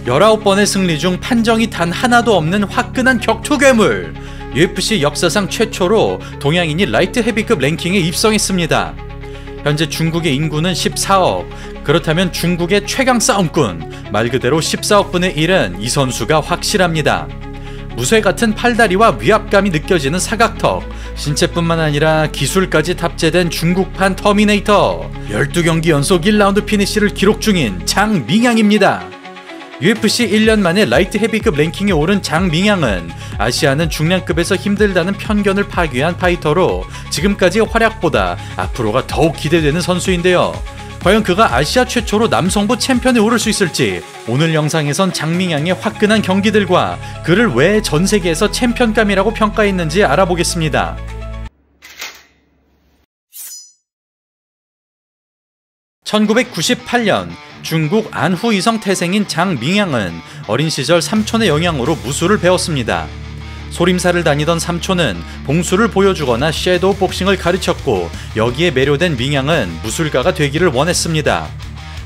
19번의 승리 중 판정이 단 하나도 없는 화끈한 격투 괴물. UFC 역사상 최초로 동양인이 라이트 헤비급 랭킹에 입성했습니다. 현재 중국의 인구는 14억. 그렇다면 중국의 최강 싸움꾼, 말 그대로 14억 분의 1은 이 선수가 확실합니다. 무쇠 같은 팔다리와 위압감이 느껴지는 사각턱, 신체뿐만 아니라 기술까지 탑재된 중국판 터미네이터, 12경기 연속 1라운드 피니시를 기록 중인 장밍양입니다. UFC 1년 만에 라이트 헤비급 랭킹에 오른 장밍양은 아시아는 중량급에서 힘들다는 편견을 파괴한 파이터로 지금까지의 활약보다 앞으로가 더욱 기대되는 선수인데요. 과연 그가 아시아 최초로 남성부 챔피언에 오를 수 있을지 오늘 영상에선 장밍양의 화끈한 경기들과 그를 왜 전 세계에서 챔피언감이라고 평가했는지 알아보겠습니다. (1998년) 중국 안후이성 태생인 장밍양은 어린 시절 삼촌의 영향으로 무술을 배웠습니다. 소림사를 다니던 삼촌은 봉수를 보여주거나 섀도우 복싱을 가르쳤고 여기에 매료된 밍양은 무술가가 되기를 원했습니다.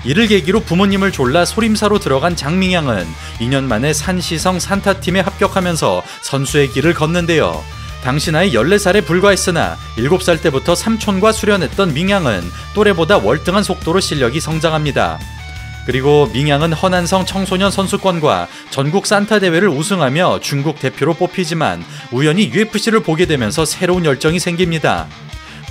이를 계기로 부모님을 졸라 소림사로 들어간 장밍양은 2년 만에 산시성 산타팀에 합격하면서 선수의 길을 걷는데요. 당시 나이 14살에 불과했으나 7살 때부터 삼촌과 수련했던 밍양은 또래보다 월등한 속도로 실력이 성장합니다. 그리고 밍양은 허난성 청소년 선수권과 전국 산타 대회를 우승하며 중국 대표로 뽑히지만 우연히 UFC를 보게 되면서 새로운 열정이 생깁니다.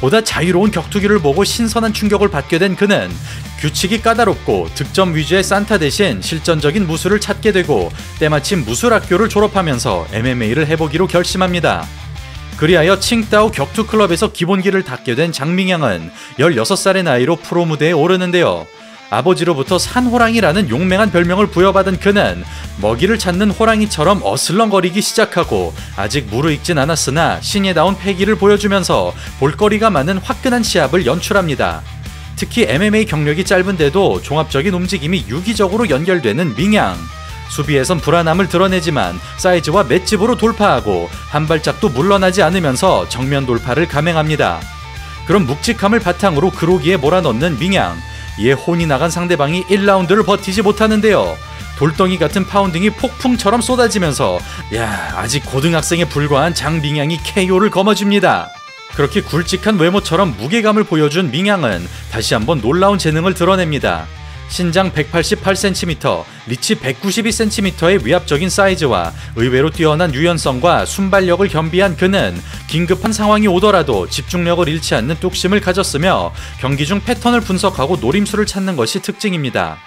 보다 자유로운 격투기를 보고 신선한 충격을 받게 된 그는 규칙이 까다롭고 득점 위주의 산타 대신 실전적인 무술을 찾게 되고 때마침 무술학교를 졸업하면서 MMA를 해보기로 결심합니다. 그리하여 칭따오 격투클럽에서 기본기를 닦게 된 장밍양은 16살의 나이로 프로 무대에 오르는데요. 아버지로부터 산호랑이라는 용맹한 별명을 부여받은 그는 먹이를 찾는 호랑이처럼 어슬렁거리기 시작하고 아직 무르익진 않았으나 신예다운 패기를 보여주면서 볼거리가 많은 화끈한 시합을 연출합니다. 특히 MMA 경력이 짧은데도 종합적인 움직임이 유기적으로 연결되는 밍양. 수비에선 불안함을 드러내지만 사이즈와 맷집으로 돌파하고 한 발짝도 물러나지 않으면서 정면 돌파를 감행합니다. 그런 묵직함을 바탕으로 그로기에 몰아넣는 밍양. 이에 혼이 나간 상대방이 1라운드를 버티지 못하는데요. 돌덩이 같은 파운딩이 폭풍처럼 쏟아지면서 아직 고등학생에 불과한 장밍양이 KO를 거머쥡니다. 그렇게 굵직한 외모처럼 무게감을 보여준 밍양은 다시 한번 놀라운 재능을 드러냅니다. 신장 188cm, 리치 192cm의 위압적인 사이즈와 의외로 뛰어난 유연성과 순발력을 겸비한 그는 긴급한 상황이 오더라도 집중력을 잃지 않는 뚝심을 가졌으며 경기 중 패턴을 분석하고 노림수를 찾는 것이 특징입니다.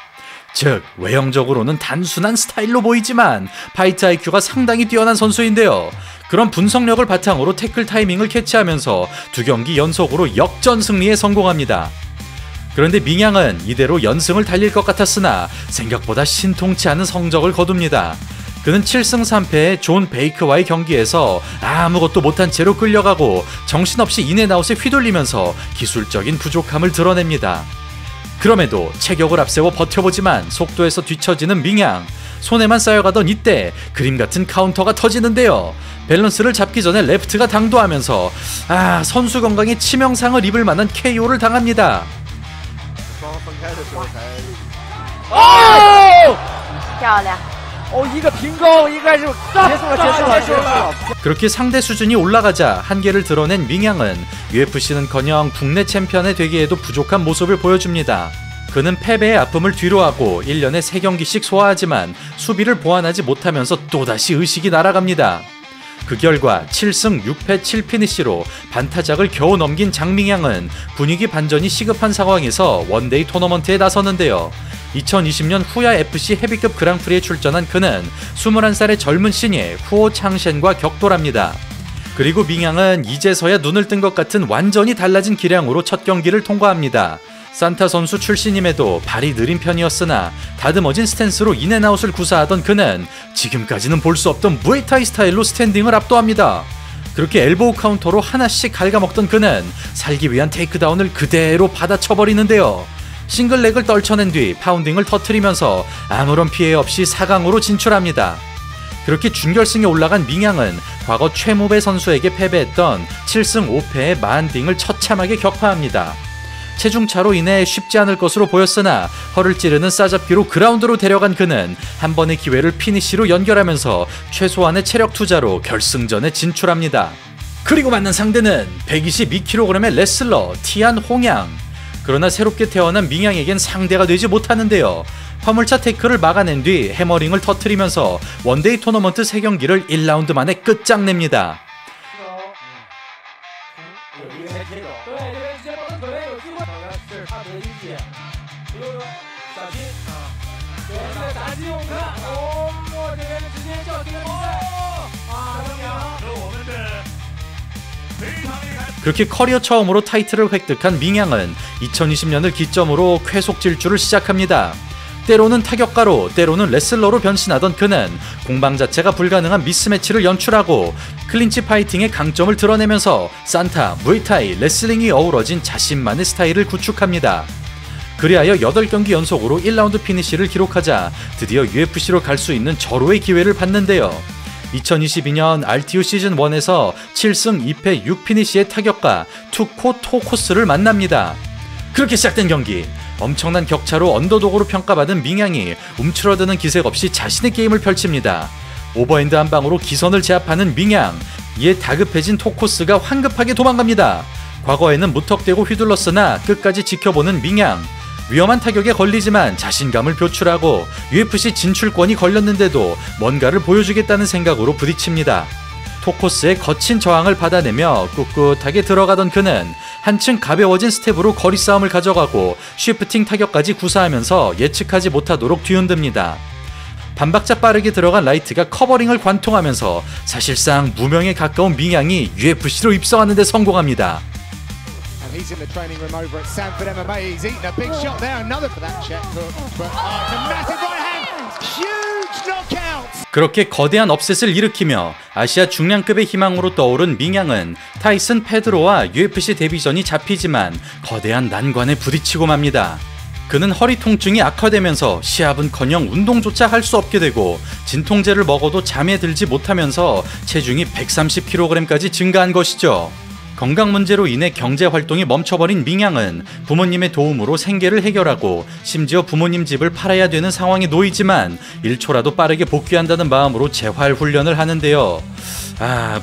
즉, 외형적으로는 단순한 스타일로 보이지만 파이트 IQ가 상당히 뛰어난 선수인데요. 그런 분석력을 바탕으로 태클 타이밍을 캐치하면서 2경기 연속으로 역전 승리에 성공합니다. 그런데 밍양은 이대로 연승을 달릴 것 같았으나 생각보다 신통치 않은 성적을 거둡니다. 그는 7승 3패의 존 베이크와의 경기에서 아무것도 못한 채로 끌려가고 정신없이 인앤아웃에 휘둘리면서 기술적인 부족함을 드러냅니다. 그럼에도 체격을 앞세워 버텨보지만 속도에서 뒤처지는 밍양. 손에만 쌓여가던 이때 그림 같은 카운터가 터지는데요. 밸런스를 잡기 전에 레프트가 당도하면서 선수 건강에 치명상을 입을 만한 KO를 당합니다. 그렇게 상대 수준이 올라가자 한계를 드러낸 밍양은 UFC는커녕 국내 챔피언이 되기에도 부족한 모습을 보여줍니다. 그는 패배의 아픔을 뒤로하고 1년에 3경기씩 소화하지만 수비를 보완하지 못하면서 또다시 의식이 날아갑니다. 그 결과 7승 6패 7피니시로 반타작을 겨우 넘긴 장밍양은 분위기 반전이 시급한 상황에서 원데이 토너먼트에 나서는데요. 2020년 후야 FC 헤비급 그랑프리에 출전한 그는 21살의 젊은 신예 후오 창셴과 격돌합니다. 그리고 밍양은 이제서야 눈을 뜬 것 같은 완전히 달라진 기량으로 첫 경기를 통과합니다. 산타 선수 출신임에도 발이 느린 편이었으나 다듬어진 스탠스로 인앤아웃을 구사하던 그는 지금까지는 볼 수 없던 무에타이 스타일로 스탠딩을 압도합니다. 그렇게 엘보우 카운터로 하나씩 갉아먹던 그는 살기 위한 테이크다운을 그대로 받아쳐버리는데요. 싱글렉을 떨쳐낸 뒤 파운딩을 터뜨리면서 아무런 피해 없이 4강으로 진출합니다. 그렇게 준결승에 올라간 밍양은 과거 최무배 선수에게 패배했던 7승 5패의 마한딩을 처참하게 격파합니다. 체중차로 인해 쉽지 않을 것으로 보였으나 허를 찌르는 싸잡기로 그라운드로 데려간 그는 한 번의 기회를 피니시로 연결하면서 최소한의 체력 투자로 결승전에 진출합니다. 그리고 만난 상대는 122kg의 레슬러 티안 홍양. 그러나 새롭게 태어난 밍양에겐 상대가 되지 못하는데요. 화물차 태클을 막아낸 뒤 해머링을 터뜨리면서 원데이 토너먼트 3경기를 1라운드 만에 끝장냅니다. 그렇게 커리어 처음으로 타이틀을 획득한 밍양은 2020년을 기점으로 쾌속 질주를 시작합니다. 때로는 타격가로 때로는 레슬러로 변신하던 그는 공방 자체가 불가능한 미스매치를 연출하고 클린치 파이팅의 강점을 드러내면서 산타, 무에타이, 레슬링이 어우러진 자신만의 스타일을 구축합니다. 그리하여 8경기 연속으로 1라운드 피니시를 기록하자 드디어 UFC로 갈 수 있는 절호의 기회를 받는데요. 2022년 RTU 시즌1에서 7승 2패 6피니시의 타격가 투코 토코스를 만납니다. 그렇게 시작된 경기, 엄청난 격차로 언더독으로 평가받은 밍양이 움츠러드는 기색 없이 자신의 게임을 펼칩니다. 오버핸드 한 방으로 기선을 제압하는 밍양, 이에 다급해진 토코스가 황급하게 도망갑니다. 과거에는 무턱대고 휘둘렀으나 끝까지 지켜보는 밍양, 위험한 타격에 걸리지만 자신감을 표출하고 UFC 진출권이 걸렸는데도 뭔가를 보여주겠다는 생각으로 부딪힙니다. 토코스의 거친 저항을 받아내며 꿋꿋하게 들어가던 그는 한층 가벼워진 스텝으로 거리 싸움을 가져가고 쉬프팅 타격까지 구사하면서 예측하지 못하도록 뒤흔듭니다. 반박자 빠르게 들어간 라이트가 커버링을 관통하면서 사실상 무명에 가까운 밍양이 UFC로 입성하는 데 성공합니다. He's in the training room over at Sanford MMA. He's eaten a big shot there. Another for that check hook. But a massive right hand. Huge knockout. 그렇게 거대한 업셋을 일으키며 아시아 중량급의 희망으로 떠오른 밍양은 타이슨 페드로와 UFC 데뷔전이 잡히지만 거대한 난관에 부딪히고 맙니다. 그는 허리 통증이 악화되면서 시합은커녕 운동조차 할 수 없게 되고 진통제를 먹어도 잠에 들지 못하면서 체중이 130kg까지 증가한 것이죠. 건강 문제로 인해 경제 활동이 멈춰버린 밍양은 부모님의 도움으로 생계를 해결하고 심지어 부모님 집을 팔아야 되는 상황에 놓이지만 1초라도 빠르게 복귀한다는 마음으로 재활 훈련을 하는데요.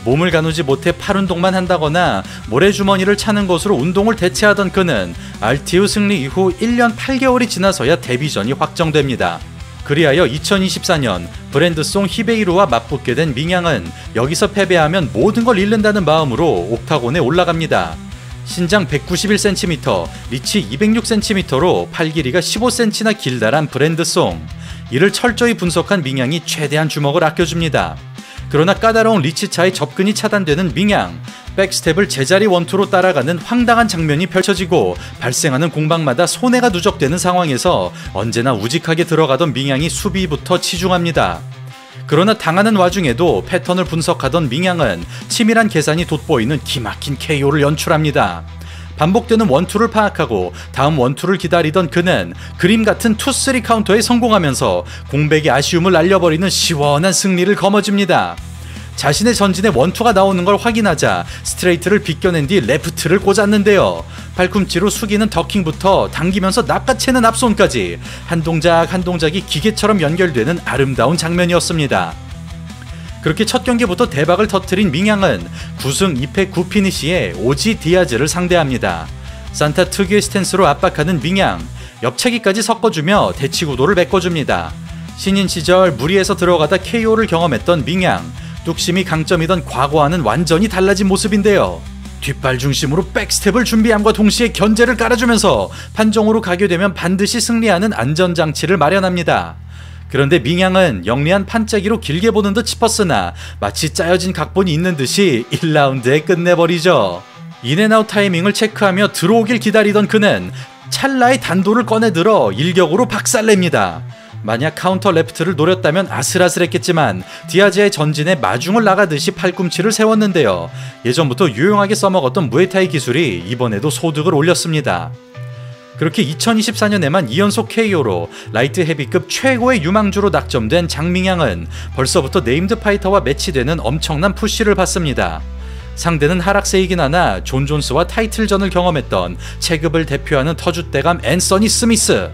몸을 가누지 못해 팔 운동만 한다거나 모래주머니를 차는 것으로 운동을 대체하던 그는 RTU 승리 이후 1년 8개월이 지나서야 데뷔전이 확정됩니다. 그리하여 2024년 브랜드송 히베이루와 맞붙게 된 밍양은 여기서 패배하면 모든 걸 잃는다는 마음으로 옥타곤에 올라갑니다. 신장 191cm, 리치 206cm로 팔 길이가 15cm나 길다란 브랜드송. 이를 철저히 분석한 밍양이 최대한 주먹을 아껴줍니다. 그러나 까다로운 리치 차의 접근이 차단되는 밍양, 백스텝을 제자리 원투로 따라가는 황당한 장면이 펼쳐지고 발생하는 공방마다 손해가 누적되는 상황에서 언제나 우직하게 들어가던 밍양이 수비부터 치중합니다. 그러나 당하는 와중에도 패턴을 분석하던 밍양은 치밀한 계산이 돋보이는 기막힌 KO를 연출합니다. 반복되는 원투를 파악하고 다음 원투를 기다리던 그는 그림 같은 2-3 카운터에 성공하면서 공백의 아쉬움을 날려버리는 시원한 승리를 거머쥡니다. 자신의 전진에 원투가 나오는 걸 확인하자 스트레이트를 비껴낸 뒤 레프트를 꽂았는데요. 팔꿈치로 숙이는 더킹부터 당기면서 낚아채는 앞손까지 한 동작 한 동작이 기계처럼 연결되는 아름다운 장면이었습니다. 그렇게 첫 경기부터 대박을 터뜨린 밍양은 9승 2패 9피니시에 오지 디아즈를 상대합니다. 산타 특유의 스탠스로 압박하는 밍양, 옆차기까지 섞어주며 대치구도를 메꿔줍니다. 신인 시절 무리해서 들어가다 KO를 경험했던 밍양, 뚝심이 강점이던 과거와는 완전히 달라진 모습인데요. 뒷발 중심으로 백스텝을 준비함과 동시에 견제를 깔아주면서 판정으로 가게 되면 반드시 승리하는 안전장치를 마련합니다. 그런데 밍양은 영리한 판짜기로 길게 보는 듯 싶었으나 마치 짜여진 각본이 있는 듯이 1라운드에 끝내버리죠. 인앤아웃 타이밍을 체크하며 들어오길 기다리던 그는 찰나의 단도를 꺼내들어 일격으로 박살냅니다. 만약 카운터 레프트를 노렸다면 아슬아슬했겠지만 디아즈의 전진에 마중을 나가듯이 팔꿈치를 세웠는데요. 예전부터 유용하게 써먹었던 무에타이 기술이 이번에도 소득을 올렸습니다. 그렇게 2024년에만 2연속 KO로 라이트 헤비급 최고의 유망주로 낙점된 장밍양은 벌써부터 네임드 파이터와 매치되는 엄청난 푸시를 받습니다. 상대는 하락세이긴 하나 존 존스와 타이틀전을 경험했던 체급을 대표하는 터줏대감 앤서니 스미스.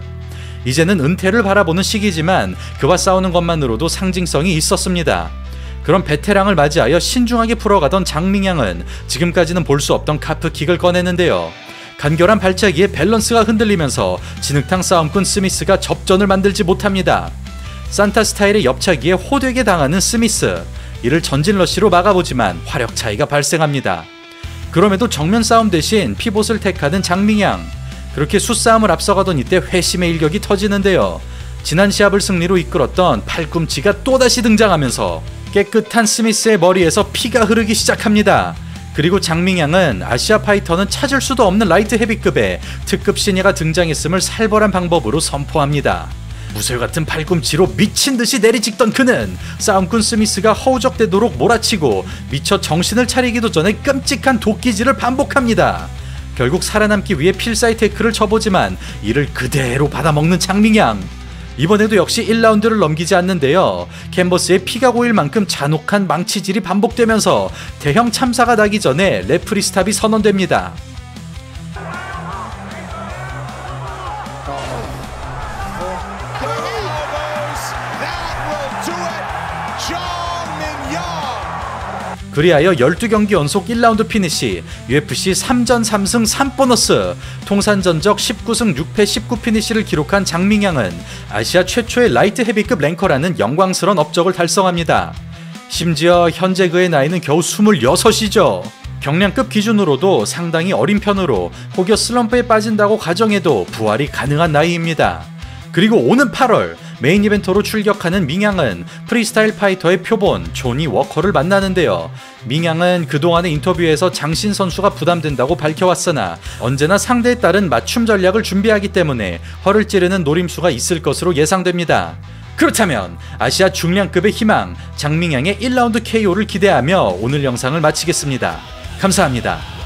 이제는 은퇴를 바라보는 시기지만 그와 싸우는 것만으로도 상징성이 있었습니다. 그런 베테랑을 맞이하여 신중하게 풀어가던 장밍양은 지금까지는 볼 수 없던 카프킥을 꺼내는데요. 간결한 발차기에 밸런스가 흔들리면서 진흙탕 싸움꾼 스미스가 접전을 만들지 못합니다. 산타 스타일의 옆차기에 호되게 당하는 스미스. 이를 전진 러시로 막아보지만 화력 차이가 발생합니다. 그럼에도 정면 싸움 대신 피봇을 택하는 장밍양. 그렇게 수싸움을 앞서가던 이때 회심의 일격이 터지는데요. 지난 시합을 승리로 이끌었던 팔꿈치가 또다시 등장하면서 깨끗한 스미스의 머리에서 피가 흐르기 시작합니다. 그리고 장밍양은 아시아 파이터는 찾을 수도 없는 라이트 헤비급의 특급 시니가 등장했음을 살벌한 방법으로 선포합니다. 무쇠같은 팔꿈치로 미친듯이 내리찍던 그는 싸움꾼 스미스가 허우적대도록 몰아치고 미처 정신을 차리기도 전에 끔찍한 도끼질을 반복합니다. 결국 살아남기 위해 필사이 태클을 쳐보지만 이를 그대로 받아먹는 장밍양. 이번에도 역시 1라운드를 넘기지 않는데요. 캔버스에 피가 고일 만큼 잔혹한 망치질이 반복되면서 대형 참사가 나기 전에 레프리 스탑이 선언됩니다. 그리하여 12경기 연속 1라운드 피니시, UFC 3전 3승 3보너스, 통산 전적 19승 6패 19 피니시를 기록한 장밍양은 아시아 최초의 라이트 헤비급 랭커라는 영광스러운 업적을 달성합니다. 심지어 현재 그의 나이는 겨우 26이죠. 경량급 기준으로도 상당히 어린 편으로 혹여 슬럼프에 빠진다고 가정해도 부활이 가능한 나이입니다. 그리고 오는 8월 메인 이벤터로 출격하는 밍양은 프리스타일 파이터의 표본 조니 워커를 만나는데요. 밍양은 그동안의 인터뷰에서 장신 선수가 부담된다고 밝혀왔으나 언제나 상대에 따른 맞춤 전략을 준비하기 때문에 허를 찌르는 노림수가 있을 것으로 예상됩니다. 그렇다면 아시아 중량급의 희망 장밍양의 1라운드 KO를 기대하며 오늘 영상을 마치겠습니다. 감사합니다.